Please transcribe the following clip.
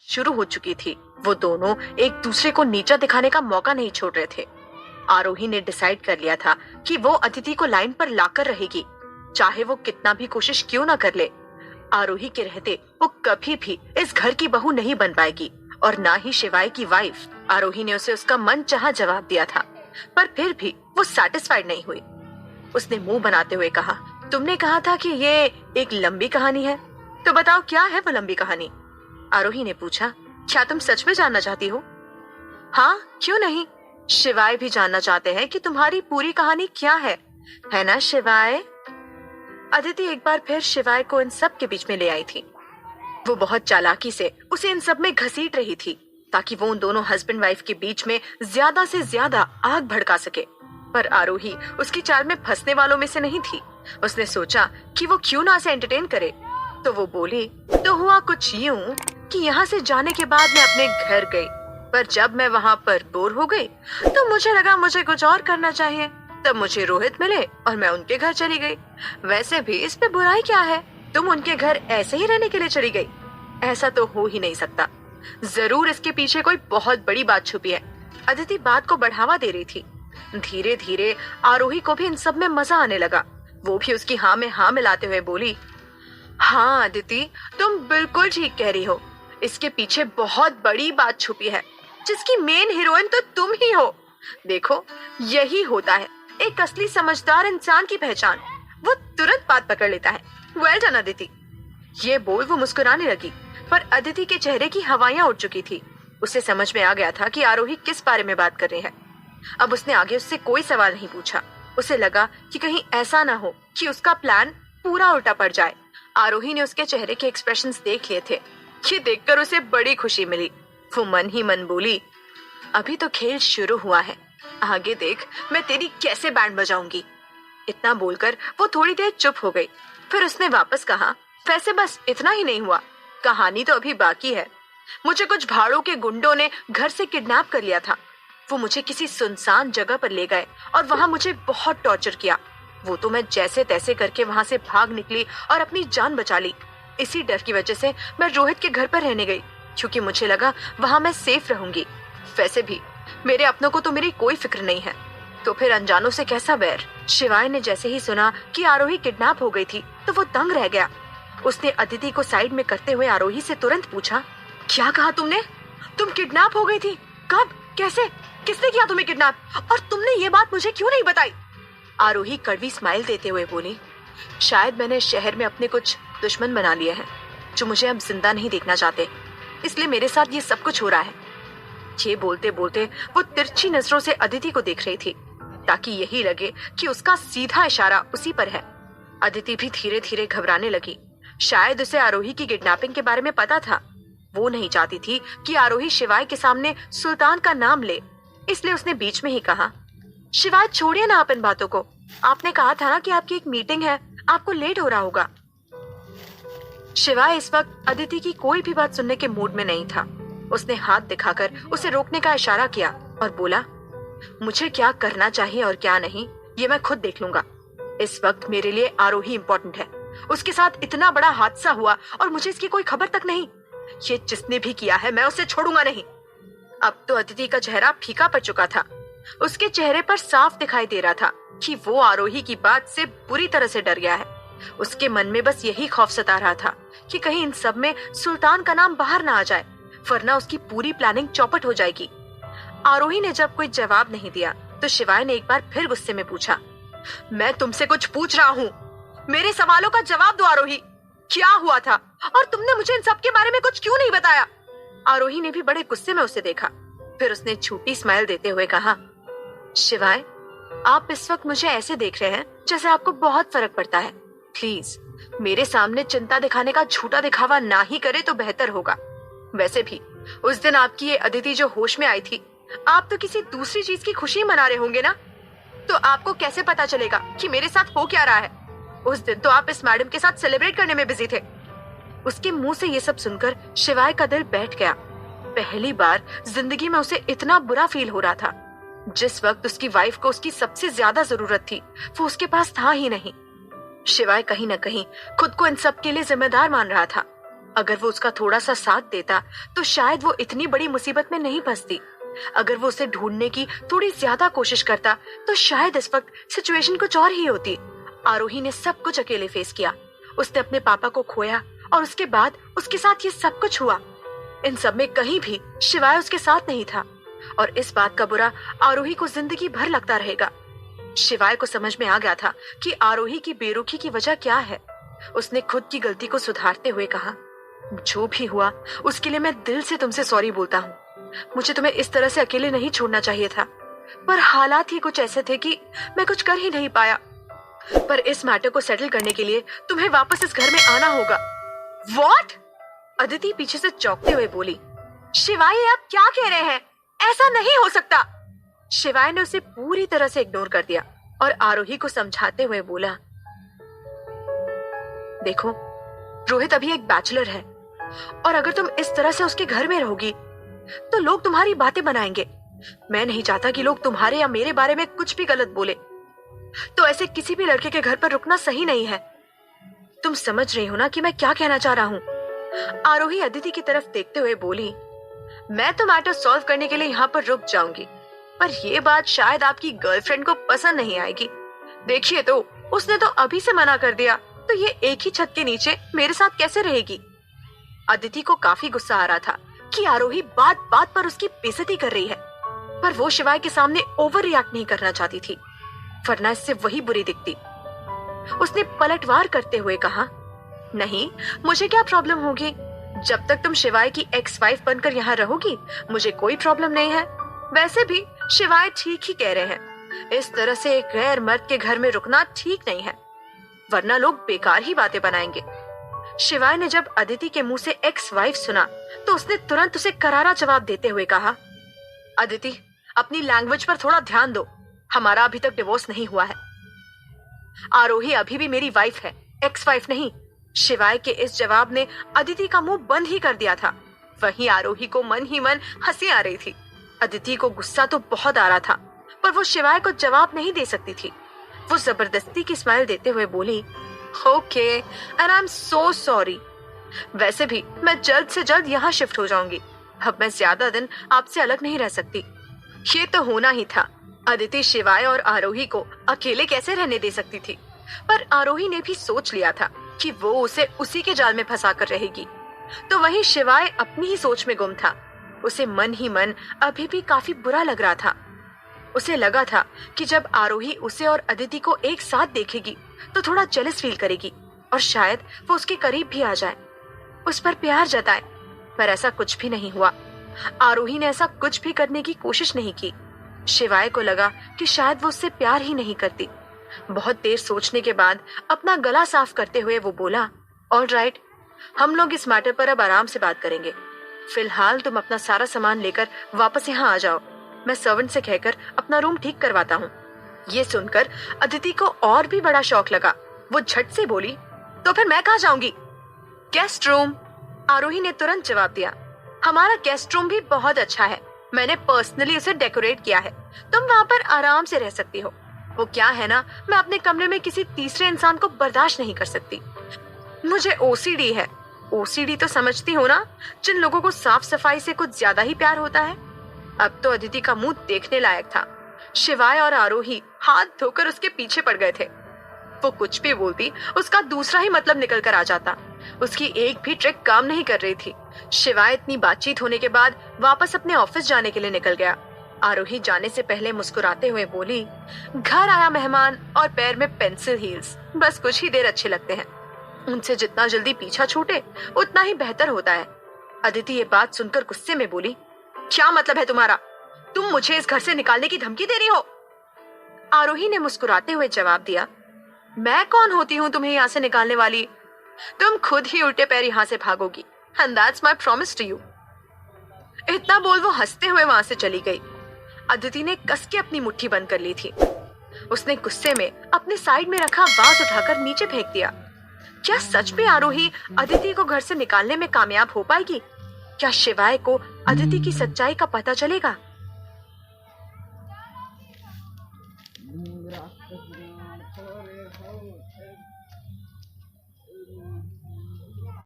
शुरू हो चुकी थी। वो दोनों एक दूसरे को नीचा दिखाने का मौका नहीं छोड़ रहे थे। आरोही ने डिसाइड कर लिया था कि वो अदिति को लाइन पर लाकर रहेगी, चाहे वो कितना भी कोशिश क्यों ना कर ले। आरोही के रहते वो कभी भी इस घर की बहू नहीं बन पाएगी और ना ही शिवाय की वाइफ। आरोही ने उसे उसका मन चाहा जवाब दिया था, पर फिर भी वो सैटिस्फाइड नहीं हुई। उसने मुंह बनाते हुए कहा, तुमने कहा था कि ये एक लंबी कहानी है, तो बताओ क्या है वो लंबी कहानी? आरोही ने पूछा, क्या तुम सच में जानना चाहती हो? हाँ, क्यों नहीं। शिवाय भी जानना चाहते हैं कि तुम्हारी पूरी कहानी क्या है ना शिवाय? अदिति एक बार फिर शिवाय को इन सब के बीच में ले आई थी। वो बहुत चालाकी से उसे इन सब में घसीट रही थी ताकि वो उन दोनों हस्बैंड वाइफ के बीच में ज्यादा से ज्यादा आग भड़का सके। पर आरोही उसकी चाल में फंसने वालों में से नहीं थी। उसने सोचा कि वो क्यों ना उसे एंटरटेन करे, तो वो बोली, तो हुआ कुछ यूं कि यहाँ से जाने के बाद मैं अपने घर गई, पर जब मैं वहाँ पर बोर हो गई तो मुझे लगा मुझे कुछ और करना चाहिए। तब मुझे रोहित मिले और मैं उनके घर चली गई। वैसे भी इसमें बुराई क्या है? तुम उनके घर ऐसे ही रहने के लिए चली गई? ऐसा तो हो ही नहीं सकता। जरूर इसके पीछे कोई बहुत बड़ी बात छुपी है। अदिति बात को बढ़ावा दे रही थी। धीरे धीरे आरोही को भी इन सब में मजा आने लगा। वो भी उसकी हाँ में हाँ मिलाते हुए बोली, हाँ अदिति, तुम बिल्कुल ठीक कह रही हो। इसके पीछे बहुत बड़ी बात छुपी है, जिसकी मेन हीरोइन तो तुम ही हो। देखो, यही होता है एक असली समझदार इंसान की पहचान। वो तुरंत बात पकड़ लेता है। Well done Aditi. ये बोल वो मुस्कुराने लगी, पर अदिति के चेहरे की हवाइयां उड़ चुकी थी। उसे समझ में आ गया था कि आरोही किस बारे में बात कर रही है। अब उसने आगे उससे कोई सवाल नहीं पूछा। उसे लगा कि कहीं ऐसा ना हो कि उसका प्लान पूरा उल्टा पड़ जाए। आरोही ने उसके चेहरे के एक्सप्रेशंस देख लिए थे। ये देखकर उसे बड़ी खुशी मिली। वो मन ही मन बोली, अभी तो खेल शुरू हुआ है, आगे देख मैं तेरी कैसे बैंड बजाऊंगी। इतना बोलकर वो थोड़ी देर चुप हो गई। फिर उसने वापस कहा, वैसे बस इतना ही नहीं हुआ, कहानी तो अभी बाकी है। मुझे कुछ भाड़ों के गुंडों ने घर से किडनैप कर लिया था। वो मुझे किसी सुनसान जगह पर ले गए और वहां मुझे बहुत टॉर्चर किया। वो तो मैं जैसे तैसे करके वहां से भाग निकली और अपनी जान बचा ली। इसी डर की वजह से मैं रोहित के घर पर रहने गई, क्योंकि मुझे लगा वहां मैं सेफ रहूंगी। वैसे भी मेरे अपनों को तो मेरी कोई फिक्र नहीं है, तो फिर अनजानों से कैसा बैर। शिवाय ने जैसे ही सुना कि आरोही किडनैप हो गई थी तो वो दंग रह गया। उसने अदिति को साइड में करते हुए आरोही से तुरंत पूछा, क्या कहा तुमने? तुम किडनैप हो गई थी? कब? कैसे? किसने किया तुम्हें किडनैप? और तुमने ये बात मुझे क्यों नहीं बताई? आरोही कड़वी स्माइल देते हुए बोली, शायद मैंने शहर में अपने कुछ दुश्मन बना लिए हैं जो मुझे अब जिंदा नहीं देखना चाहते, इसलिए मेरे साथ ये सब कुछ हो रहा है। ये बोलते बोलते वो तिरछी नजरों से अदिति को देख रही थी ताकि यही लगे कि उसका सीधा इशारा उसी पर है। अदिति भी धीरे धीरे घबराने लगी। शायद उसे आरोही की किडनैपिंग के बारे में पता था। वो नहीं चाहती थी कि आरोही शिवाय के सामने सुल्तान का नाम ले, इसलिए उसने बीच में ही कहा, शिवाय छोड़िए ना आप इन बातों को। आपने कहा था ना कि आपकी एक मीटिंग है, आपको लेट हो रहा होगा। शिवाय इस वक्त अदिति की कोई भी बात सुनने के मूड में नहीं था। उसने हाथ दिखाकर उसे रोकने का इशारा किया और बोला, मुझे क्या करना चाहिए और क्या नहीं ये मैं खुद देख लूंगा। इस वक्त मेरे लिए आरोही इम्पोर्टेंट है। उसके साथ इतना बड़ा हादसा हुआ और मुझे इसकी कोई खबर तक नहीं। ये जिसने भी किया है मैं उसे छोड़ूंगा नहीं। अब तो अदिति का चेहरा फीका पड़ चुका था। उसके चेहरे पर साफ दिखाई दे रहा था कि वो आरोही की बात से बुरी तरह से डर गया है। उसके मन में बस यही खौफ सता रहा था कि कहीं इन सब में सुल्तान का नाम बाहर ना आ जाए, वरना उसकी पूरी प्लानिंग चौपट हो जाएगी। आरोही ने जब कोई जवाब नहीं दिया तो शिवाय ने एक बार फिर गुस्से में पूछा, मैं तुमसे कुछ पूछ रहा हूँ, मेरे सवालों का जवाब दो आरोही। क्या हुआ था और तुमने मुझे इन सब के बारे में कुछ क्यों नहीं बताया? आरोही ने भी बड़े गुस्से में उसे देखा। फिर उसने छोटी स्माइल देते हुए कहा, शिवाय, आप इस वक्त मुझे ऐसे देख रहे हैं जैसे आपको बहुत फर्क पड़ता है। प्लीज मेरे सामने चिंता दिखाने का झूठा दिखावा ना ही करे तो बेहतर होगा। वैसे भी उस दिन आपकी ये अदिति जो होश में आई थी, आप तो किसी दूसरी चीज की खुशी मना रहे होंगे ना, तो आपको कैसे पता चलेगा कि मेरे साथ हो क्या रहा है? उस दिन तो आप इस मैडम के साथ सेलिब्रेट करने में बिजी थे। उसके मुंह से ये सब सुनकर शिवाय का दिल बैठ गया। पहली बार जिंदगी में उसे इतना बुरा फील हो रहा था। जिस वक्त उसकी वाइफ को उसकी सबसे ज्यादा जरूरत थी वो उसके पास था ही नहीं। शिवाय कहीं न कहीं खुद को इन सब के लिए जिम्मेदार मान रहा था। अगर वो उसका थोड़ा सा साथ देता तो शायद वो इतनी बड़ी मुसीबत में नहीं फंसती। अगर वो उसे ढूंढने की थोड़ी ज्यादा कोशिश करता तो शायद इस वक्त सिचुएशन कुछ और ही होती। आरोही ने सब कुछ अकेले फेस किया। उसने अपने पापा को खोया और उसके बाद उसके साथ ये सब कुछ हुआ। इन सब में कहीं भी शिवाय उसके साथ नहीं था और इस बात का बुरा आरोही को जिंदगी भर लगता रहेगा। शिवाय को समझ में आ गया था कि आरोही की बेरुखी की वजह क्या है। उसने खुद की गलती को सुधारते हुए कहा, जो भी हुआ उसके लिए मैं दिल से तुमसे सॉरी बोलता हूँ। मुझे तुम्हें इस तरह से अकेले नहीं छोड़ना चाहिए था, पर हालात ही कुछ ऐसे थे कि मैं कुछ कर ही नहीं पाया। पर इस मैटर को सेटल करने के लिए तुम्हें वापस इस घर में आना होगा। व्हाट? अदिति पीछे से चौंकते हुए बोली। शिवाय, आप क्या कह रहे हैं? ऐसा नहीं हो सकता। शिवाय ने उसे पूरी तरह से इग्नोर कर दिया और आरोही को समझाते हुए बोला, देखो, रोहित अभी एक बैचलर है और अगर तुम इस तरह से उसके घर में रहोगी तो लोग तुम्हारी बातें बनाएंगे। मैं नहीं चाहता कि लोग तुम्हारे या मेरे बारे में कुछ भी गलत बोले। तो ऐसे किसी भी लड़के के घर पर रुकना सही नहीं है। तुम समझ रही हो ना कि मैं क्या कहना चाह रहा हूँ? आरोही अदिति की तरफ देखते हुए बोली, मैं तो मैटर सॉल्व करने के लिए यहाँ पर रुक जाऊंगी, पर ये बात शायद आपकी गर्लफ्रेंड को पसंद नहीं आएगी। देखिए तो, उसने तो अभी से मना कर दिया, तो ये एक ही छत के नीचे मेरे साथ कैसे रहेगी? अदिति को काफी गुस्सा आ रहा था कि आरोही बात बात पर उसकी बेइज्जती कर रही है, पर वो शिवाय के सामने ओवर रिएक्ट नहीं करना चाहती थी, वरना इससे वही बुरी दिखती। उसने पलटवार करते हुए कहा, नहीं, मुझे क्या प्रॉब्लम होगी? जब तक तुम शिवाय की एक्स वाइफ बनकर यहाँ रहोगी मुझे कोई प्रॉब्लम नहीं है। वैसे भी शिवाय ठीक ही कह रहे हैं, इस तरह से एक गैर मर्द के घर में रुकना ठीक नहीं है, वरना लोग बेकार ही बातें बनाएंगे। शिवाय ने जब अदिति के मुंह से एक्स वाइफ सुना तो उसने तुरंत उसे करारा जवाब देते हुए कहा, अदिति, अपनी लैंग्वेज पर थोड़ा ध्यान दो, हमारा अभी तक डिवोर्स नहीं हुआ है। आरोही अभी भी मेरी वाइफ है, एक्स वाइफ नहीं। शिवाय के इस जवाब ने अदिति का मुंह बंद ही कर दिया था। वहीं आरोही को मन ही मन हंसी आ रही थी। अदिति को गुस्सा तो बहुत आ रहा था, पर वो शिवाय को जवाब नहीं दे सकती थी। वो जबरदस्ती की स्माइल देते हुए बोली, okay, and I am so sorry. वैसे भी मैं जल्द से जल्द यहाँ शिफ्ट हो जाऊंगी। अब मैं ज्यादा दिन आपसे अलग नहीं रह सकती। ये तो होना ही था। अदिति शिवाय और आरोही को अकेले कैसे रहने दे सकती थी, पर आरोही ने भी सोच लिया था कि वो उसे उसी के जाल में फंसा कर रहेगी। तो वहीं शिवाय अपनी ही सोच में गुम था। उसे मन ही मन अभी भी काफी बुरा लग रहा था। उसे लगा था कि जब आरोही उसे और अदिति को एक साथ देखेगी तो थोड़ा जेलस फील करेगी और शायद वो उसके करीब भी आ जाए, उस पर प्यार जताए, पर ऐसा कुछ भी नहीं हुआ। आरोही ने ऐसा कुछ भी करने की कोशिश नहीं की। शिवाय को लगा कि शायद वो उससे प्यार ही नहीं करती। बहुत देर सोचने के बाद अपना गला साफ करते हुए वो बोला, ऑलराइट, हम लोग इस मैटर पर अब आराम से बात करेंगे। फिलहाल तुम अपना सारा सामान लेकर वापस यहाँ आ जाओ। मैं सर्वेंट से कहकर अपना रूम ठीक करवाता हूँ। ये सुनकर अदिति को और भी बड़ा शौक लगा। वो झट से बोली, तो फिर मैं कहाँ जाऊंगी? Guest room. आरोही ने तुरंत जवाब दिया, हमारा गेस्ट रूम भी बहुत अच्छा है, मैंने पर्सनली उसे डेकोरेट किया है, तुम वहाँ पर आराम से रह सकती हो। वो क्या है ना, मैं अपने कमरे में किसी तीसरे इंसान को बर्दाश्त नहीं कर सकती। मुझे ओसीडी है। ओसीडी तो समझती हो ना, जिन लोगों को साफ सफाई से कुछ ज्यादा ही प्यार होता है। अब तो अदिति का मुंह देखने लायक था। शिवाय और आरोही हाथ धोकर उसके पीछे पड़ गए थे। वो कुछ भी बोलती उसका दूसरा ही मतलब निकल कर आ जाता। उसकी एक भी ट्रिक काम नहीं कर रही थी। शिवाय इतनी बातचीत होने के बाद वापस अपने ऑफिस जाने के लिए निकल गया। आरोही जाने से पहले मुस्कुराते हुए बोली, घर आया मेहमान और पैर में पेंसिल हील्स बस कुछ ही देर अच्छे लगते हैं। उनसे जितना जल्दी पीछा छूटे उतना ही बेहतर होता है। अदिति ये बात सुनकर गुस्से में बोली, क्या मतलब है तुम्हारा? तुम मुझे इस घर से निकालने की धमकी दे रही हो? आरोही ने मुस्कुराते हुए जवाब दिया, मैं कौन होती हूँ तुम्हें यहाँ से निकालने वाली? तुम खुद ही उल्टे पैर यहाँ से भागोगी, and that's my promise to you. इतना बोल वो हंसते हुए वहां से चली गई। अदिति ने कस के अपनी मुट्ठी बंद कर ली थी। उसने गुस्से में अपने साइड में रखा वाज उठाकर नीचे फेंक दिया। क्या सच में आरोही अदिति को घर से निकालने में कामयाब हो पाएगी? क्या शिवाय को अदिति की सच्चाई का पता चलेगा?